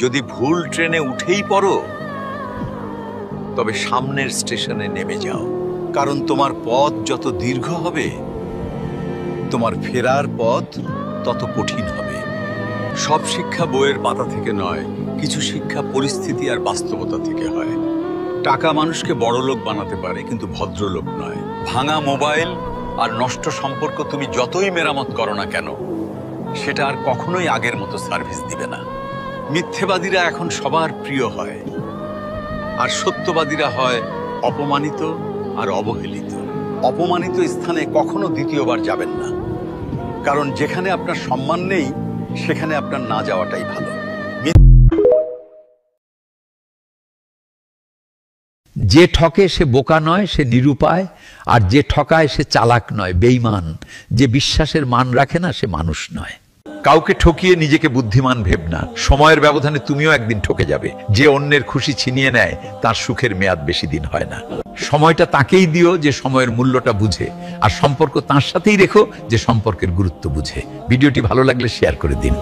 যদি ভুল ট্রেনে উঠেই পড়ো তবে সামনের স্টেশনে নেমে যাও, কারণ তোমার পথ যত দীর্ঘ হবে তোমার ফেরার পথ তত কঠিন হবে। সব শিক্ষা বইয়ের পাতা থেকে নয়, কিছু শিক্ষা পরিস্থিতি আর বাস্তবতা থেকে হয়। টাকা মানুষকে বড়লোক বানাতে পারে, কিন্তু ভদ্রলোক নয়। ভাঙা মোবাইল আর নষ্ট সম্পর্ক তুমি যতই মেরামত করো না কেন, সেটা আর কখনোই আগের মতো সার্ভিস দিবে না। মিথ্যেবাদীরা এখন সবার প্রিয় হয়, আর সত্যবাদীরা হয় অপমানিত আর অবহেলিত। অপমানিত স্থানে কখনো দ্বিতীয়বার যাবেন না, কারণ যেখানে আপনার সম্মান নেই সেখানে আপনার না যাওয়াটাই ভালো। যে ঠকে সে বোকা নয়, সে নিরুপায়। আর যে ঠকায় সে চালাক নয়, বেঈমান। যে বিশ্বাসের মান রাখে না, সে মানুষ নয়। কাউকে ঠকিয়ে নিজেকে বুদ্ধিমান ভেব না, সময়ের ব্যবধানে তুমিও একদিন ঠকে যাবে। যে অন্যের খুশি ছিনিয়ে নেয় তার সুখের মেয়াদ বেশি দিন হয় না। সময়টা তাকেই দিও যে সময়ের মূল্যটা বুঝে, আর সম্পর্ক তার সাথেই রেখো যে সম্পর্কের গুরুত্ব বুঝে। ভিডিওটি ভালো লাগলে শেয়ার করে দিন।